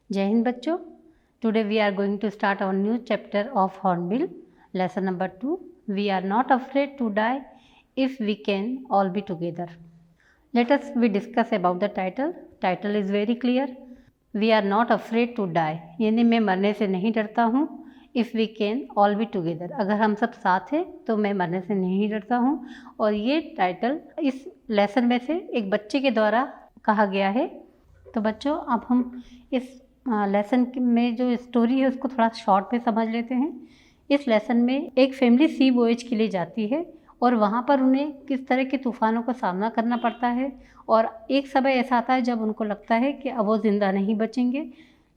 जय हिंद बच्चों। Today we are going to start our new chapter of Hornbill, lesson number 2। We are not afraid to die if we can all be together. Let us we discuss about the title. Title is very clear. We are not afraid to die, यानी मैं मरने से नहीं डरता हूँ। If we can all be together, अगर हम सब साथ हैं तो मैं मरने से नहीं डरता हूँ। और ये टाइटल इस लेसन में से एक बच्चे के द्वारा कहा गया है। तो बच्चों, अब हम इस लेसन में जो स्टोरी है उसको थोड़ा शॉर्ट में समझ लेते हैं। इस लेसन में एक फैमिली सी वॉयज के लिए जाती है और वहाँ पर उन्हें किस तरह के तूफ़ानों का सामना करना पड़ता है। और एक समय ऐसा आता है जब उनको लगता है कि अब वो ज़िंदा नहीं बचेंगे,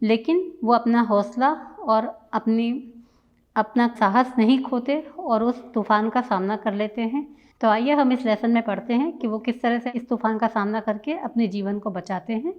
लेकिन वो अपना हौसला और अपना साहस नहीं खोते और उस तूफ़ान का सामना कर लेते हैं। तो आइए हम इस लेसन में पढ़ते हैं कि वो किस तरह से इस तूफ़ान का सामना करके अपने जीवन को बचाते हैं।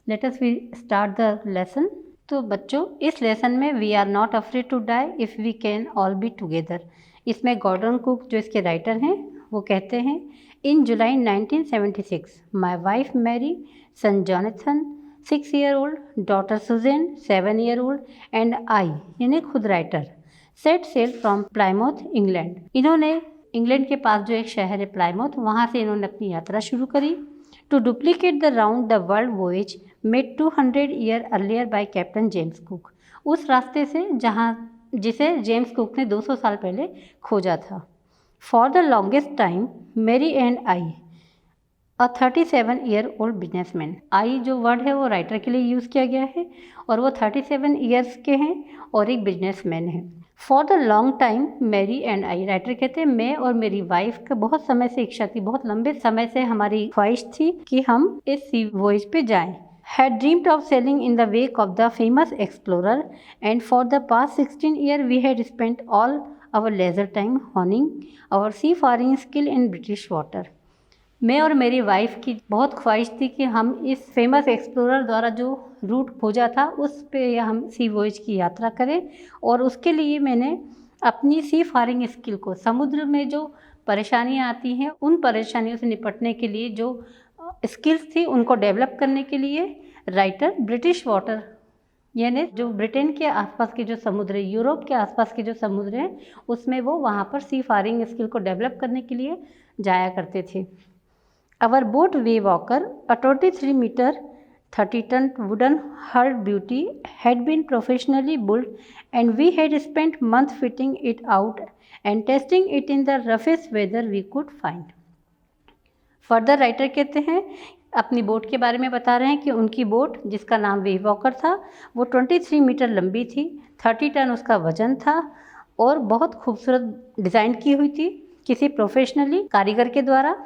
Let us we start the lesson. तो बच्चों, इस लेसन में we are not afraid to die if we can all be together, इसमें गॉर्डन कुक जो इसके राइटर हैं वो कहते हैं, in July 1976 my wife Mary, son Jonathan 6 year old, daughter Suzanne 7 year old and I, यानी खुद writer, set sail from Plymouth England. इन्होंने इंग्लैंड के पास जो एक शहर है प्लायमाउथ, वहाँ से इन्होंने अपनी यात्रा शुरू करी। To duplicate the round the world voyage made 200 year earlier by Captain James Cook, उस रास्ते से जिसे जेम्स कुक ने 200 साल पहले खोजा था। For the longest time, Mary and I, a 37 year old businessman, आई जो वर्ड है वो राइटर के लिए यूज़ किया गया है और वो 37 ईयर्स के हैं और एक बिजनेसमैन है। For the long time Mary and I, writer कहते हैं मैं और मेरी वाइफ का बहुत समय से इच्छा थी, बहुत लंबे समय से हमारी ख्वाहिश थी कि हम इस सी वॉयज पे जाएं। Had dreamed of sailing in the wake of the famous explorer, and for the past 16 years we had spent all our leisure time honing our seafaring skill in British water. मैं और मेरी wife की बहुत ख्वाहिश थी कि हम इस फेमस एक्सप्लोरर द्वारा जो रूट खोजा था उस पे हम सी वॉयज की यात्रा करें। और उसके लिए मैंने अपनी सी फारिंग स्किल को, समुद्र में जो परेशानियां आती हैं उन परेशानियों से निपटने के लिए जो स्किल्स थी उनको डेवलप करने के लिए राइटर ब्रिटिश वाटर, यानी जो ब्रिटेन के आसपास के जो समुद्र, यूरोप के आसपास के जो समुद्र हैं उसमें वो वहाँ पर सी फारिंग स्किल को डेवलप करने के लिए जाया करते थे। Our boat Waywalker, a 23-meter 30-ton wooden hull beauty, had been professionally built, and we had spent months fitting it out and testing it in the roughest weather we could find. Further writer कहते हैं, अपनी boat के बारे में बता रहे हैं कि उनकी बोट जिसका नाम वेवॉकर था वो 23 मीटर लंबी थी, 30 टन उसका वजन था और बहुत खूबसूरत डिज़ाइन की हुई थी किसी प्रोफेशनली कारीगर के द्वारा।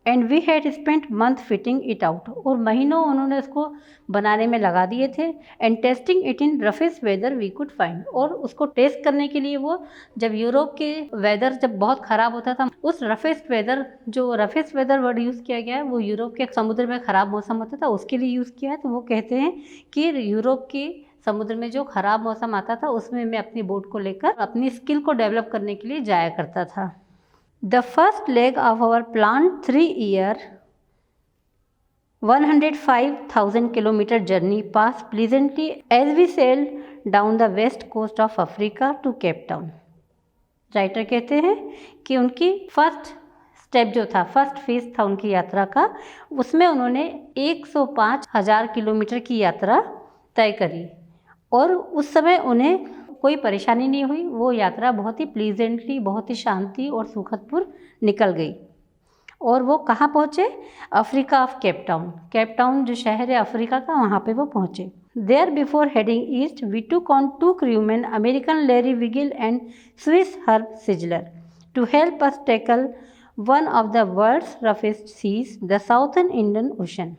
And we had spent month fitting it out, और महीनों उन्होंने उसको बनाने में लगा दिए थे। And testing it in roughest weather we could find, और उसको टेस्ट करने के लिए वो जब यूरोप के वेदर जब बहुत ख़राब होता था, उस रफेस्ट वेदर, जो रफेस्ट वेदर वर्ड यूज़ किया गया है वो यूरोप के समुद्र में ख़राब मौसम होता था उसके लिए यूज़ किया है। तो वो कहते हैं कि यूरोप के समुद्र में जो ख़राब मौसम आता था उसमें मैं अपनी बोट को लेकर अपनी स्किल को डेवलप करने के लिए जाया करता था। The first leg of our planned 3-year 105,000 kilometer journey passed pleasantly as we sailed down the west coast of Africa to Cape Town. Writer कहते हैं कि उनकी फर्स्ट स्टेप जो था, फर्स्ट फेज था उनकी यात्रा का, उसमें उन्होंने 105,000 किलोमीटर की यात्रा तय करी और उस समय उन्हें कोई परेशानी नहीं हुई। वो यात्रा बहुत ही प्लीजेंटली, बहुत ही शांति और सुखदपूर्ण निकल गई। और वो कहाँ पहुँचे? Africa of Cape Town, Cape Town जो शहर है अफ्रीका का, वहाँ पे वो पहुँचे। There before heading east we took on 2 crewmen, American Larry Vigil and Swiss Herb Sigler, to help us tackle one of the world's roughest seas, the southern Indian ocean.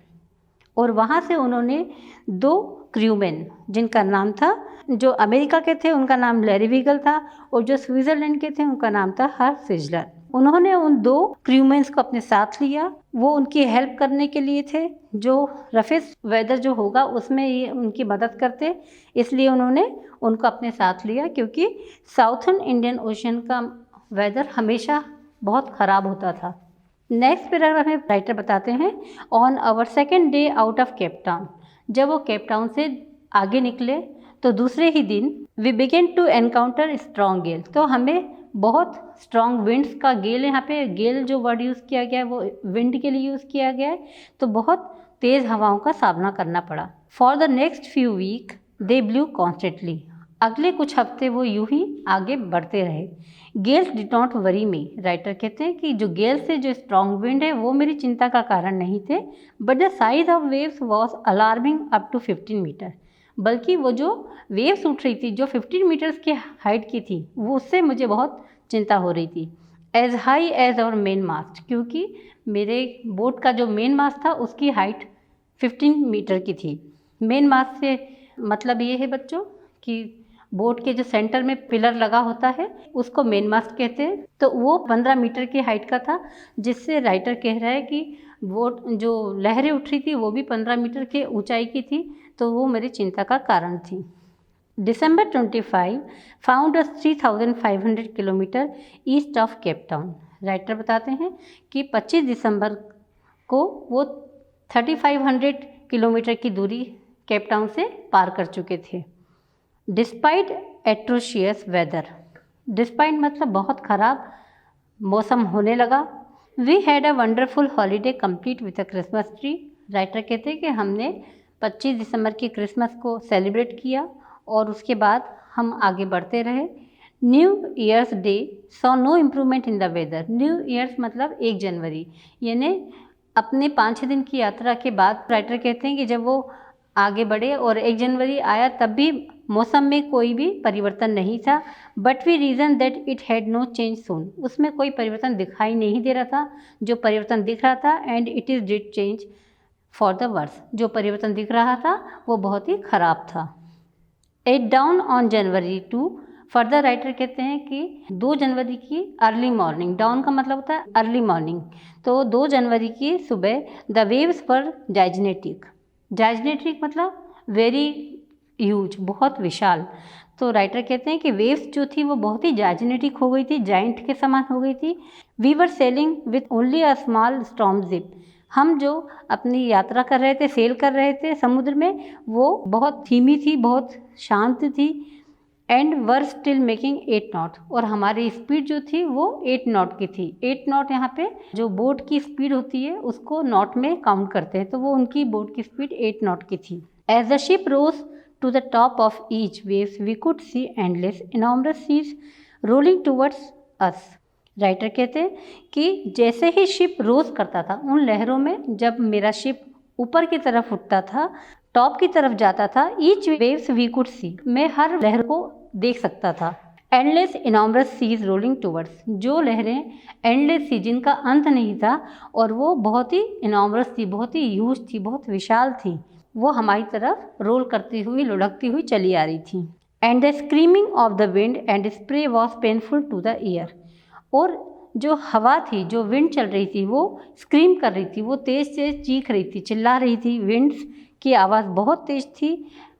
और वहाँ से उन्होंने 2 क्रूमैन, जिनका नाम था, जो अमेरिका के थे उनका नाम लैरी विगल था और जो स्विट्ज़रलैंड के थे उनका नाम था हर्ब सिजलर, उन्होंने उन 2 क्रूमैन्स को अपने साथ लिया। वो उनकी हेल्प करने के लिए थे, जो रफेस्ट वेदर जो होगा उसमें ये उनकी मदद करते, इसलिए उन्होंने उनको अपने साथ लिया, क्योंकि साउथर्न इंडियन ओशन का वेदर हमेशा बहुत ख़राब होता था। नेक्स्ट पैराग्राफ में राइटर बताते हैं, on our second day out of Cape Town, जब वो केप टाउन से आगे निकले तो दूसरे ही दिन we began to encounter strong gale. तो हमें बहुत स्ट्रॉन्ग विंड्स का, गेल यहाँ पे गेल जो वर्ड यूज़ किया गया है वो विंड के लिए यूज़ किया गया है, तो बहुत तेज़ हवाओं का सामना करना पड़ा। For the next few week they blew constantly. अगले कुछ हफ्ते वो यूं ही आगे बढ़ते रहे। Gales did not worry me. Writer कहते हैं कि जो गेल्स से जो स्ट्रॉन्ग विंड है वो मेरी चिंता का कारण नहीं थे, but the size of waves was alarming up to 15 metre. बल्कि वो जो वेव्स उठ रही थी जो 15 मीटर्स की हाइट की थी वो उससे मुझे बहुत चिंता हो रही थी। As high as our main mast, क्योंकि मेरे बोट का जो मेन मास्ट था उसकी हाइट 15 मीटर की थी। मेन मास्ट से मतलब ये है बच्चों कि बोट के जो सेंटर में पिलर लगा होता है उसको मेन मास्ट कहते हैं। तो वो 15 मीटर की हाइट का था, जिससे राइटर कह रहा है कि बोट जो लहरें उठ रही थी वो भी 15 मीटर की ऊंचाई की थी, तो वो मेरी चिंता का कारण थी। December 25 found us 3500 kilometre east of Cape town. Writer बताते हैं कि 25 दिसंबर को वो 3500 किलोमीटर की दूरी केप टाउन से पार कर चुके थे। डिस्पाइट एट्रोशियस वेदर, डिस्पाइट मतलब बहुत ख़राब मौसम होने लगा। We had a wonderful holiday complete with a Christmas tree. Writer कहते हैं कि हमने 25 दिसंबर की क्रिसमस को सेलिब्रेट किया और उसके बाद हम आगे बढ़ते रहे। New Year's Day saw no improvement in the weather. New Year's मतलब 1 जनवरी, यानी अपने 5-6 दिन की यात्रा के बाद राइटर कहते हैं कि जब वो आगे बढ़े और 1 जनवरी आया तब भी मौसम में कोई भी परिवर्तन नहीं था। But we reason that it had no change soon, उसमें कोई परिवर्तन दिखाई नहीं दे रहा था। जो परिवर्तन दिख रहा था and it is did change for the worse, जो परिवर्तन दिख रहा था वो बहुत ही ख़राब था। At dawn on January 2 further writer कहते हैं कि 2 जनवरी की अर्ली मॉर्निंग, डाउन का मतलब होता है अर्ली मॉर्निंग, तो 2 जनवरी की सुबह द वेव्स पर जाइजनेटिक। जाइजनेटिक मतलब वेरी ह्यूज, बहुत विशाल। तो राइटर कहते हैं कि वेव्स जो थी वो बहुत ही जाइजनेटिक हो गई थी, जाइंट के समान हो गई थी। We were sailing with only a small storm jib. हम जो अपनी यात्रा कर रहे थे, सेल कर रहे थे समुद्र में, वो बहुत धीमी थी, बहुत शांत थी। And were still making 8 not, और हमारी स्पीड जो थी वो 8 नॉट की थी। 8 नॉट यहाँ पे जो बोट की स्पीड होती है उसको नॉट में काउंट करते हैं, तो वो उनकी बोट की स्पीड 8 नॉट की थी। As the ship rose to the top of each waves we could see endless enormous seas rolling towards us. Writer कहते हैं कि जैसे ही शिप रोज करता था उन लहरों में, जब मेरा शिप ऊपर की तरफ उठता था, टॉप की तरफ जाता था, each waves we could see, मैं हर लहर को देख सकता था। Endless enormous seas rolling towards, जो लहरें एंडलेस सी, जिनका अंत नहीं था और वो बहुत ही इनॉर्मस थी, बहुत ही ह्यूज थी, बहुत विशाल थी, वो हमारी तरफ रोल करती हुई, लुढ़कती हुई चली आ रही थी। And the screaming of the wind and spray was painful to the ear. और जो हवा थी, जो विंड चल रही थी, वो स्क्रीम कर रही थी, वो तेज़ तेज़ चीख रही थी, चिल्ला रही थी, विंड्स की आवाज़ बहुत तेज़ थी।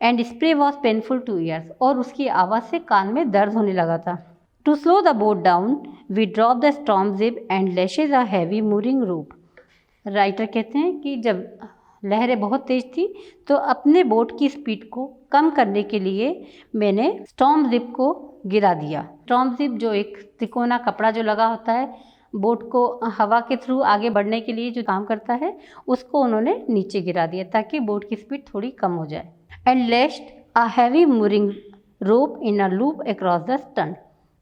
And spray was painful two years, और उसकी आवाज़ से कान में दर्द होने लगा था। To slow the boat down we drop the storm jib and lashes a heavy mooring rope. Writer कहते हैं कि जब लहरें बहुत तेज़ थी तो अपने बोट की स्पीड को कम करने के लिए मैंने स्टॉर्म जिप को गिरा दिया। स्टॉर्म जिप जो एक तिकोना कपड़ा जो लगा होता है, बोट को हवा के थ्रू आगे बढ़ने के लिए जो काम करता है, उसको उन्होंने नीचे गिरा दिया ताकि बोट की स्पीड थोड़ी कम हो जाए। And लेस्ड a heavy mooring rope in a loop across the stern.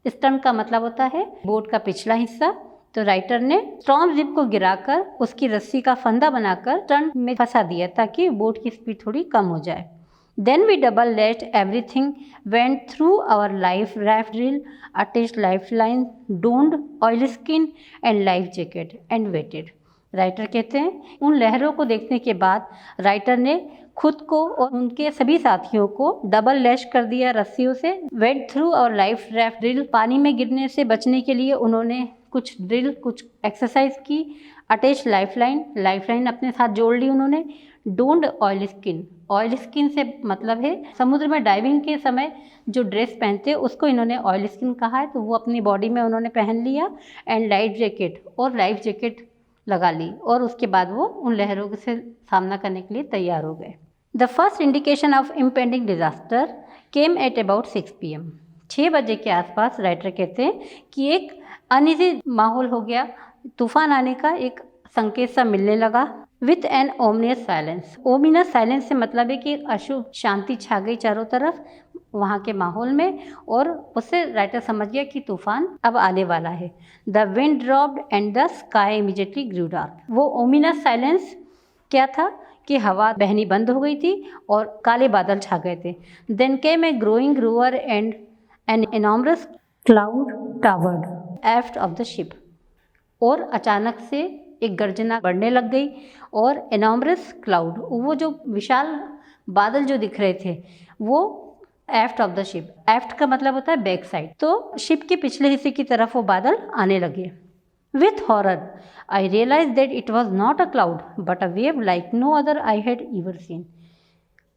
Stern का मतलब होता है बोट का पिछला हिस्सा। तो राइटर ने स्टॉर्म जिप को गिराकर उसकी रस्सी का फंदा बनाकर स्टर्न में फंसा दिया ताकि बोट की स्पीड थोड़ी कम हो जाए। Then we double lashed everything, went through our life raft drill, attached lifeline, donned oilskin and life jacket and waited. Writer कहते हैं उन लहरों को देखने के बाद राइटर ने खुद को और उनके सभी साथियों को डबल लैश कर दिया रस्सियों से। वेंट थ्रू और लाइफ राफ्ट ड्रिल, पानी में गिरने से बचने के लिए उन्होंने कुछ ड्रिल, कुछ एक्सरसाइज की। अटैच लाइफलाइन, लाइफलाइन अपने साथ जोड़ ली उन्होंने। Don't oil skin, oil skin से मतलब है समुद्र में डाइविंग के समय जो ड्रेस पहनते हैं उसको इन्होंने ऑयल स्किन कहा है, तो वो अपनी बॉडी में उन्होंने पहन लिया। एंड लाइफ जैकेट, और लाइफ जैकेट लगा ली, और उसके बाद वो उन लहरों से सामना करने के लिए तैयार हो गए। The first indication of impending disaster came at about 6 PM। 6 बजे के आसपास राइटर कहते हैं कि एक अनइजी माहौल हो गया, तूफान आने का एक संकेत सा मिलने लगा। With an ओमिनियस silence, ominous silence से मतलब है कि एक अशुभ शांति छा गई चारों तरफ वहाँ के माहौल में, और उससे राइटर समझ गया कि तूफान अब आने वाला है। The wind dropped and the sky immediately grew dark. वो ओमिनस साइलेंस क्या था कि हवा बहनी बंद हो गई थी और काले बादल छा गए थे। Then came a growing roar and an enormous cloud toward aft of the ship. और अचानक से एक गर्जना बढ़ने लग गई और एनॉर्मस क्लाउड, वो जो विशाल बादल जो दिख रहे थे वो एफ्ट ऑफ द शिप, एफ्ट का मतलब होता है बैक साइड, तो शिप के पिछले हिस्से की तरफ वो बादल आने लगे। With horror, I realized that it was not a cloud, but a wave like no other I had ever seen.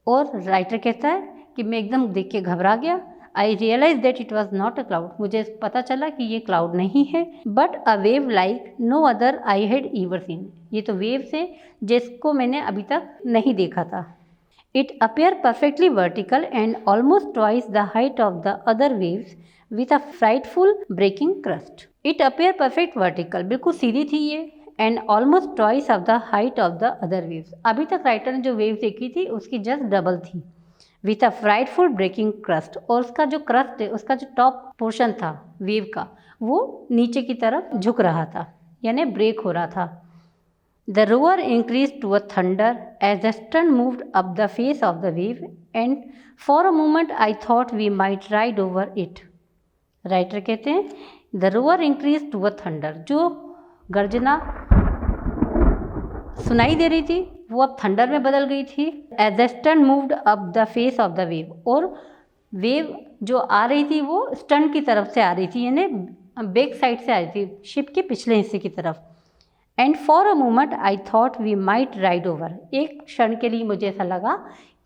और राइटर कहता है कि मैं एकदम देख के घबरा गया। I realized that it was not a cloud. मुझे पता चला कि ये क्लाउड नहीं है, but a wave like no other I had ever seen. ये तो वेव्स है जिसको मैंने अभी तक नहीं देखा था। It appeared perfectly vertical and almost twice the height of the other waves with a frightful breaking crust. It appeared perfect vertical, बिल्कुल सीधी थी ये, and almost twice of the height of the other waves. अभी तक writer ने जो wave देखी थी उसकी जस्ट डबल थी। With a frightful breaking crust, और उसका जो क्रस्ट है, उसका जो टॉप पोर्शन था वेव का, वो नीचे की तरफ झुक रहा था, यानी ब्रेक हो रहा था। The roar increased to a thunder as the stern moved up the face of the wave, and for a moment I thought we might ride over it. Writer कहते हैं the roar increase to a thunder, जो गर्जना सुनाई दे रही थी वो अब thunder में बदल गई थी। As the stern moved up the face of the wave, और वेव जो आ रही थी वो स्टर्न की तरफ से आ रही थी, यानी बैक साइड से आ रही थी, शिप के पिछले हिस्से की तरफ। And for a moment I thought we might ride over, एक क्षण के लिए मुझे ऐसा लगा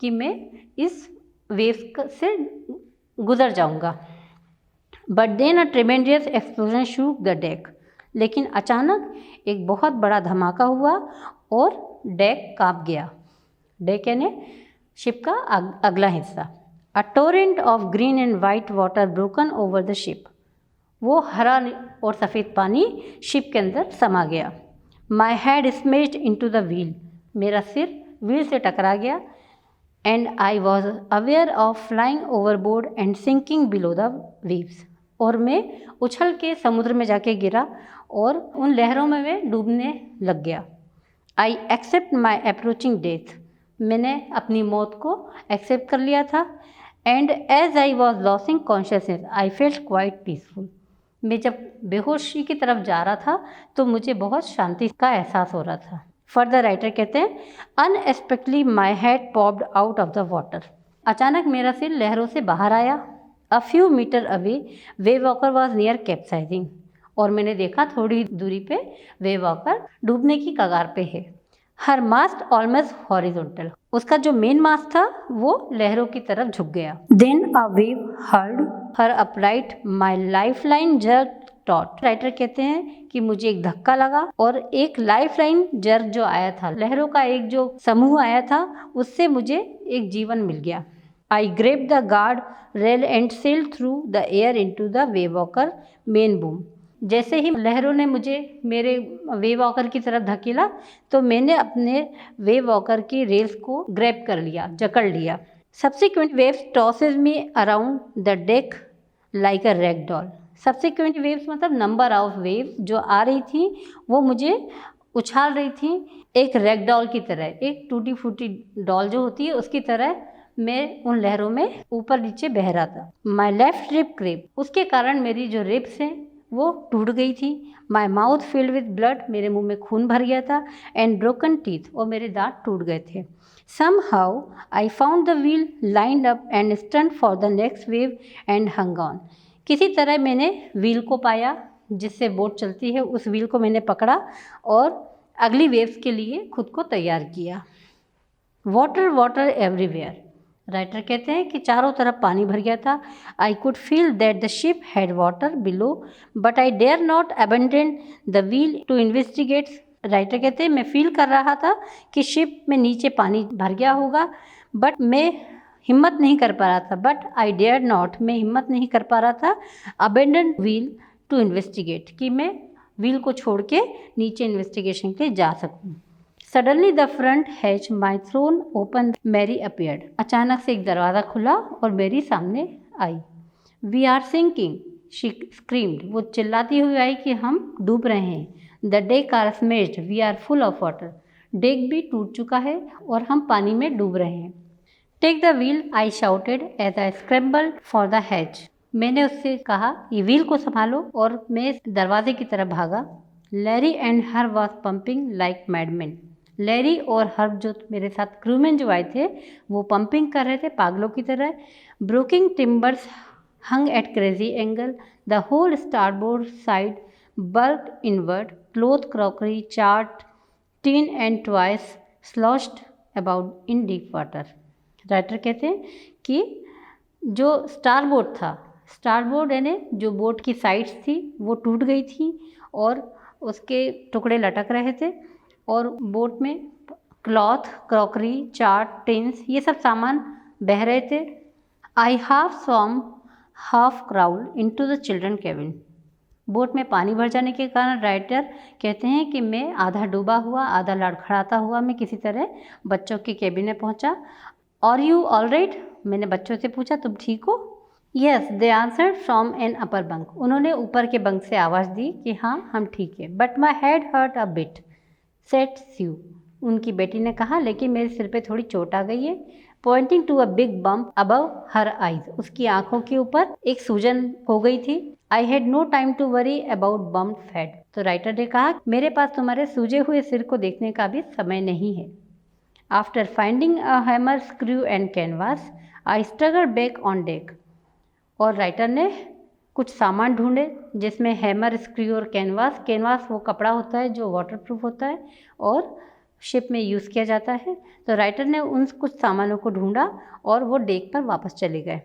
कि मैं इस वेव से गुजर जाऊंगा। But then a tremendous explosion shook the deck, लेकिन अचानक एक बहुत बड़ा धमाका हुआ और डेक कांप गया। डेक यानी शिप का अगला हिस्सा। A torrent of green and white water broken over the ship, वो हरा और सफ़ेद पानी शिप के अंदर समा गया। My head smashed into the wheel, मेरा सिर व्हील से टकरा गया। And I was aware of flying overboard and sinking below the waves, और मैं उछल के समुद्र में जाके गिरा और उन लहरों में मैं डूबने लग गया। I accept my approaching death, मैंने अपनी मौत को एक्सेप्ट कर लिया था। And as I was losing consciousness I felt quite peaceful, मैं जब बेहोशी की तरफ जा रहा था तो मुझे बहुत शांति का एहसास हो रहा था। फर्दर राइटर कहते हैं unexpectedly my head popped out of the water, अचानक मेरा सिर लहरों से बाहर आया। A few metre away Wave Walker was near capsizing, और मैंने देखा थोड़ी दूरी पे वेव वॉकर डूबने की कगार पे है। हर मास्ट ऑलमोस्ट हॉरिजॉन्टल, उसका जो मेन मास्ट था वो लहरों की तरफ झुक गया। Then a wave hurled her upright, my lifeline jerk taut, writer कहते हैं कि मुझे एक धक्का लगा और एक लाइफ लाइन जर्क जो आया था, लहरों का एक जो समूह आया था, उससे मुझे एक जीवन मिल गया। I grabbed the guard rail and sail through the air into the Wave Walker main boom, जैसे ही लहरों ने मुझे मेरे वेव वॉकर की तरफ धकेला तो मैंने अपने वेव वॉकर की रेल्स को ग्रैब कर लिया, जकड़ लिया। Subsequent waves tosses me around the deck like a rag doll, subsequent waves मतलब नंबर ऑफ वेव्स जो आ रही थी वो मुझे उछाल रही थी एक रैग डॉल की तरह, एक टूटी फूटी डॉल जो होती है उसकी तरह मैं उन लहरों में ऊपर नीचे बह रहा था। माई लेफ्ट रिब क्रेप, उसके कारण मेरी जो रिब्स हैं वो टूट गई थी। My mouth filled with blood, मेरे मुंह में खून भर गया था। एंड ब्रोकन टीथ, और मेरे दांत टूट गए थे। Somehow I found the wheel lined up and stern for the next wave and hung on, किसी तरह मैंने व्हील को पाया जिससे बोट चलती है, उस व्हील को मैंने पकड़ा और अगली वेव्स के लिए खुद को तैयार किया। वाटर वाटर एवरीवेयर, राइटर कहते हैं कि चारों तरफ पानी भर गया था। I could feel that the ship had water below but I dare not abandon the wheel to investigate writer कहते हैं मैं फील कर रहा था कि शिप में नीचे पानी भर गया होगा, बट मैं हिम्मत नहीं कर पा रहा था, बट आई डेयर नॉट, मैं हिम्मत नहीं कर पा रहा था अबेंडन व्हील टू इन्वेस्टिगेट, कि मैं व्हील को छोड़ के नीचे इन्वेस्टिगेशन के लिए जा सकूं। Suddenly the front hatch my thrown open, Mary appeared, अचानक से एक दरवाज़ा खुला और मैरी सामने आई। We are sinking, she screamed, वो चिल्लाती हुई आई कि हम डूब रहे हैं। The deck are smashed, we are full of water, deck भी टूट चुका है और हम पानी में डूब रहे हैं। Take the wheel, I shouted as I scrambled for the hatch, मैंने उससे कहा ये व्हील को संभालो, और मैं दरवाजे की तरफ भागा। Larry and her was pumping like madmen, Larry और हर्ब जो मेरे साथ क्रूमैन जो आए थे वो पंपिंग कर रहे थे पागलों की तरह। Broken timbers hung at crazy angle, the whole starboard side bulged inward, cloth crockery chart tin and toys sloshed about in deep water. Writer कहते हैं कि जो स्टारबोर्ड था, स्टारबोर्ड यानी जो बोट की साइड्स थी वो टूट गई थी और उसके टुकड़े लटक रहे थे, और बोट में क्लॉथ क्रॉकरी चार्ट टिन्स ये सब सामान बह रहे थे। I half swam half crawled into the children cabin, boat में पानी भर जाने के कारण राइटर कहते हैं कि मैं आधा डूबा हुआ आधा लड़खड़ाता हुआ मैं किसी तरह बच्चों के केबिन में पहुंचा। आर यू ऑल राइट, मैंने बच्चों से पूछा तुम ठीक हो। Yes they answered from an upper bunk, उन्होंने ऊपर के बंक से आवाज़ दी कि हाँ हम ठीक है। But my head hurt a bit said Sue, उनकी बेटी ने कहा लेकिन मेरे सिर पे थोड़ी चोट आ गई है। Pointing to a big bump above her eyes, उसकी आंखों के ऊपर एक सूजन हो गई थी। I had no time to worry about bump head, तो राइटर ने कहा मेरे पास तुम्हारे सूजे हुए सिर को देखने का भी समय नहीं है। After finding a hammer screw and canvas I struggle back on deck, और राइटर ने कुछ सामान ढूंढे जिसमें हैमर स्क्रू और कैनवास, कैनवास वो कपड़ा होता है जो वाटरप्रूफ होता है और शिप में यूज़ किया जाता है। तो राइटर ने उन कुछ सामानों को ढूंढा और वो डेक पर वापस चले गए।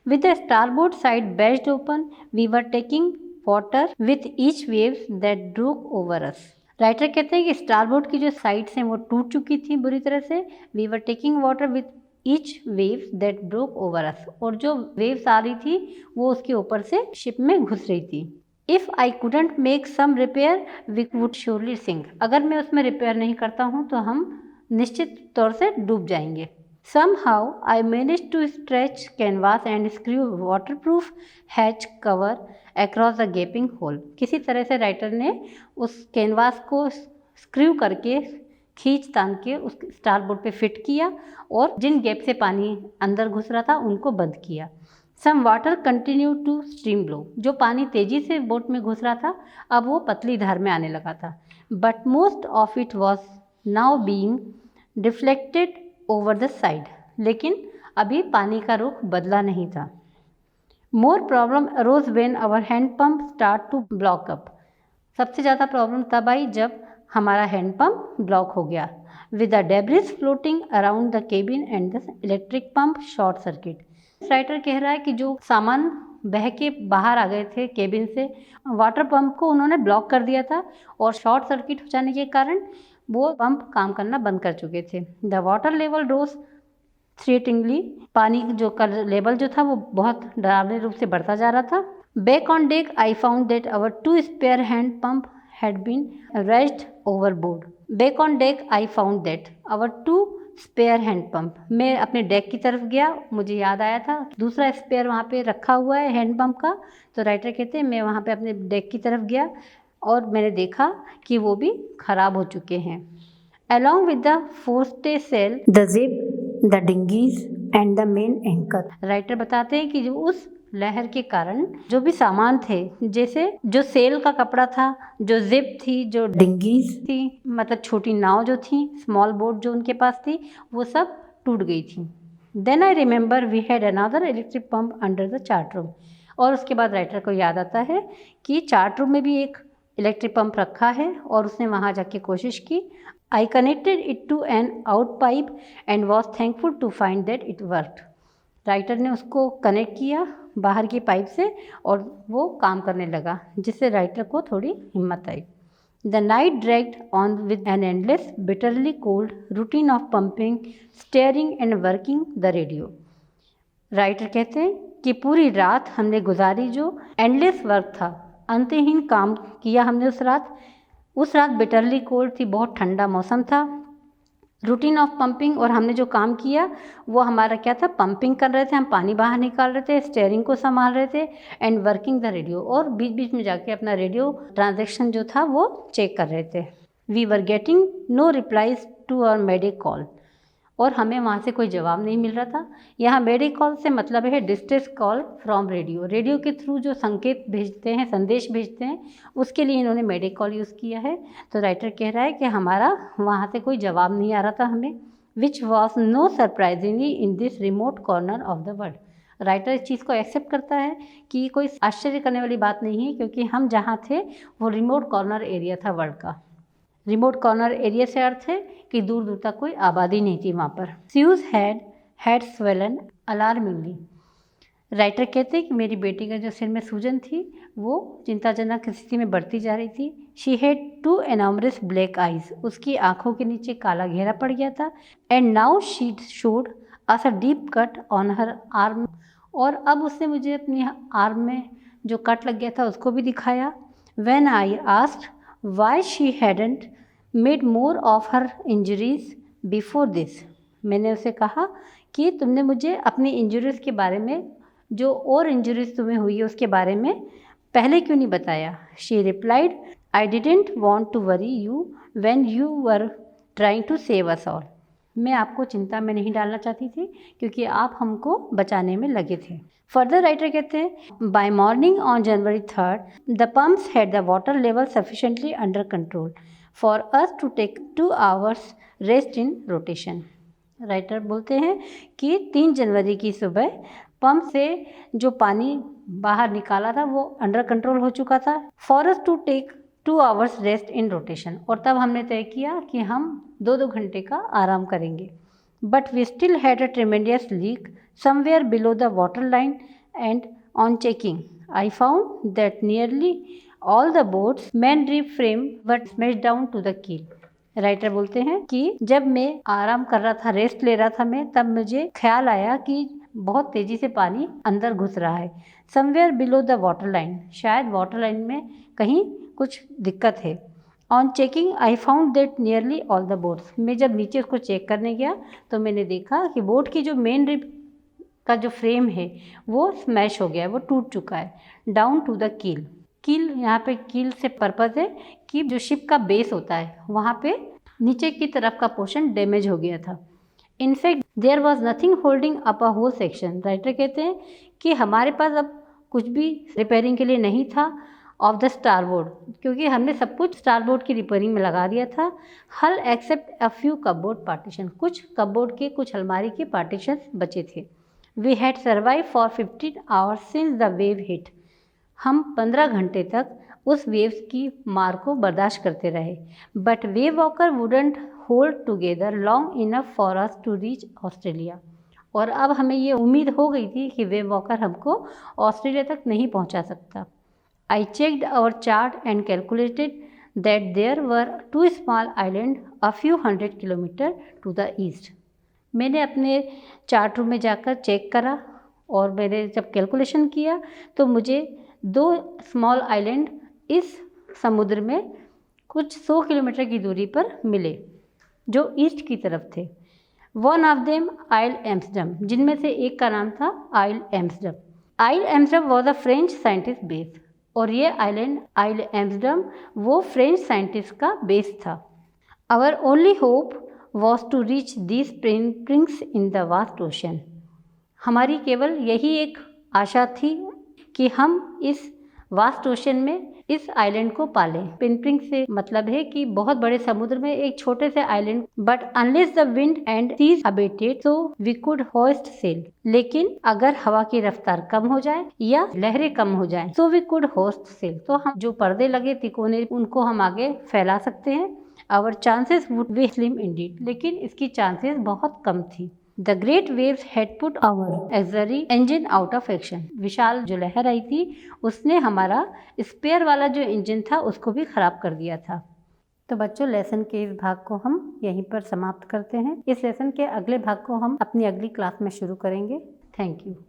With the starboard side bashed open we were taking water with each waves that broke over us, writer कहते हैं कि स्टारबोर्ड की जो साइड्स हैं वो टूट चुकी थी बुरी तरह से। We were taking water with each waves that broke over us, और जो वेव्स आ रही थी वो उसके ऊपर से शिप में घुस रही थी। If I couldn't make some repair we would surely sink, अगर मैं उसमें रिपेयर नहीं करता हूँ तो हम निश्चित तौर से डूब जाएंगे। Somehow I managed to stretch canvas and screw waterproof hatch cover across the gaping hole, किसी तरह से राइटर ने उस कैनवास को स्क्रू करके खींच तान के उस स्टारबोर्ड पे फिट किया और जिन गैप से पानी अंदर घुस रहा था उनको बंद किया। Some water continue to stream below, जो पानी तेजी से बोट में घुस रहा था अब वो पतली धार में आने लगा था। But most of it was now being deflected over the side, लेकिन अभी पानी का रुख बदला नहीं था। More problem arose when our hand pump start to block up, सबसे ज़्यादा प्रॉब्लम तब आई जब हमारा हैंड पंप ब्लॉक हो गया। With the debris floating around the cabin and the electric pump short circuit, writer कह रहा है कि जो सामान बह के बाहर आ गए थे केबिन से, वाटर पंप को उन्होंने ब्लॉक कर दिया था और शॉर्ट सर्किट हो जाने के कारण वो पंप काम करना बंद कर चुके थे। The water level rose threateningly, पानी जो का लेवल जो था वो बहुत डरावने रूप से बढ़ता जा रहा था। Back on deck I found that our 2 spare hand pump had been raised overboard. Back on deck I found that our 2 spare hand pump, मैं अपने डेक की तरफ गया, मुझे याद आया था दूसरा स्पेयर वहाँ पे रखा हुआ है हैंड पंप का। तो राइटर कहते हैं मैं वहाँ पे अपने डेक की तरफ गया और मैंने देखा कि वो भी ख़राब हो चुके हैं। Along with the forestay sail, the zip, the dinghies and the main anchor, writer बताते हैं कि जो उस लहर के कारण जो भी सामान थे, जैसे जो सेल का कपड़ा था, जो जिप थी, जो डिंगीज थी, मतलब छोटी नाव जो थी, स्मॉल बोट जो उनके पास थी, वो सब टूट गई थी। Then I remember we had another electric pump under the chart room, और उसके बाद राइटर को याद आता है कि चार्ट रूम में भी एक इलेक्ट्रिक पंप रखा है और उसने वहाँ जाके कोशिश की। I connected it to an out pipe and was thankful to find that it worked. Writer ने उसको कनेक्ट किया बाहर की पाइप से और वो काम करने लगा, जिससे राइटर को थोड़ी हिम्मत आई। The night dragged on with an endless, bitterly cold routine of pumping, steering and working the radio. Writer कहते हैं कि पूरी रात हमने गुजारी जो एंडलेस वर्क था, अंतहीन काम किया हमने उस रात बिटरली कोल्ड थी, बहुत ठंडा मौसम था। रूटीन ऑफ पंपिंग, और हमने जो काम किया वो हमारा क्या था, पंपिंग कर रहे थे, हम पानी बाहर निकाल रहे थे, स्टेयरिंग को संभाल रहे थे, एंड वर्किंग द रेडियो, और बीच बीच में जाके अपना रेडियो ट्रांजैक्शन जो था वो चेक कर रहे थे। We were getting no replies to our mayday call, और हमें वहाँ से कोई जवाब नहीं मिल रहा था। यहाँ मेडे कॉल से मतलब है distress call from radio, radio के थ्रू जो संकेत भेजते हैं, संदेश भेजते हैं, उसके लिए इन्होंने मेडे कॉल यूज़ किया है। तो राइटर कह रहा है कि हमारा वहाँ से कोई जवाब नहीं आ रहा था हमें, which was no surprisingly in this remote corner of the world. Writer इस चीज़ को एक्सेप्ट करता है कि कोई आश्चर्य करने वाली बात नहीं है, क्योंकि हम जहाँ थे वो रिमोट कॉर्नर एरिया था वर्ल्ड का। रिमोट कॉर्नर एरिया से अर्थ है कि दूर दूर तक कोई आबादी नहीं थी वहाँ पर। Sue's head swollen alarmingly. Writer कहते हैं कि मेरी बेटी का जो सिर में सूजन थी वो चिंताजनक स्थिति में बढ़ती जा रही थी। She had two enormous black eyes. उसकी आंखों के नीचे काला घेरा पड़ गया था। And now she showed us a deep cut on her arm. और अब उसने मुझे अपनी आर्म में जो कट लग गया था उसको भी दिखाया। When I asked why she hadn't made more of her injuries before this, मैंने उसे कहा कि तुमने मुझे अपनी इंजरीज़ के बारे में, जो और इंजरीज़ तुम्हें हुई है उसके बारे में पहले क्यों नहीं बताया। She replied, I didn't want to worry you when you were trying to save us all. मैं आपको चिंता में नहीं डालना चाहती थी क्योंकि आप हमको बचाने में लगे थे। फर्दर राइटर कहते हैं, by morning on January 3 the pumps had the water level sufficiently under control for us to take 2 hours rest in rotation. Writer बोलते हैं कि 3 जनवरी की सुबह पंप से जो पानी बाहर निकाला था वो अंडर कंट्रोल हो चुका था, for us to take 2 hours rest in rotation, और तब हमने तय किया कि हम 2-2 घंटे का आराम करेंगे। But we still had a tremendous leak somewhere below the water line, and on checking I found that nearly all the boats main reef frame were smashed down to the keel. Writer बोलते हैं कि जब मैं आराम कर रहा था, rest ले रहा था मैं, तब मुझे ख्याल आया कि बहुत तेजी से पानी अंदर घुस रहा है। Somewhere below the water line, शायद वाटर लाइन में कहीं कुछ दिक्कत है। On checking I found that nearly all the boats, मैं जब नीचे उसको चेक करने गया तो मैंने देखा कि बोट की जो मेन रिप का जो फ्रेम है वो स्मैश हो गया है, वो टूट चुका है। डाउन टू द कील, कील यहाँ पे कील से पर्पज़ है कि जो शिप का बेस होता है वहाँ पे नीचे की तरफ का पोर्शन डैमेज हो गया था। In fact there was nothing holding up a whole section. Writer कहते हैं कि हमारे पास अब कुछ भी रिपेयरिंग के लिए नहीं था ऑफ द स्टारबोर्ड, क्योंकि हमने सब कुछ स्टारबोर्ड की रिपेयरिंग में लगा दिया था। Hull except a few cupboard partition, कुछ कपबोर्ड के, कुछ अलमारी के पार्टीशन बचे थे। We had survive for 15 hours since the wave hit, हम 15 घंटे तक उस वेव्स की मार को बर्दाश्त करते रहे। But Wavewalker wouldn't hold together long enough for us to reach Australia, और अब हमें ये उम्मीद हो गई थी कि वेव वॉकर हमको ऑस्ट्रेलिया तक नहीं पहुंचा सकता। I checked our chart and calculated that there were 2 small islands a few hundred kilometers to the east. मैंने अपने चार्ट रूम में जाकर चेक करा और मैंने जब कैलकुलेशन किया तो मुझे 2 स्मॉल आइलैंड इस समुद्र में कुछ 100 किलोमीटर की दूरी पर मिले जो ईस्ट की तरफ थे। One of them Ile Amsterdam, जिनमें से एक का नाम था Ile Amsterdam. Ile Amsterdam was a French scientist base, और ये आइलैंड आइल एम्स्टर्डम वो फ्रेंच साइंटिस्ट का बेस था। Our only hope was to reach these pinpricks in the vast ocean. हमारी केवल यही एक आशा थी कि हम इस वास्ट ओशन में इस आइलैंड को पालें। पिनप्रिंक से मतलब है कि बहुत बड़े समुद्र में एक छोटे से island. But unless the wind and seas abated so we could hoist sail, लेकिन अगर हवा की रफ्तार कम हो जाए या लहरें कम हो जाएं so we could hoist sail, तो हम जो पर्दे लगे तिकोने उनको हम आगे फैला सकते हैं। Our chances would be slim indeed, लेकिन इसकी चांसेस बहुत कम थी। The great waves had put our auxiliary engine out of action. विशाल जो लहर आई थी उसने हमारा स्पेयर वाला जो इंजन था उसको भी खराब कर दिया था। तो बच्चों लेसन के इस भाग को हम यहीं पर समाप्त करते हैं। इस लेसन के अगले भाग को हम अपनी अगली क्लास में शुरू करेंगे। Thank you.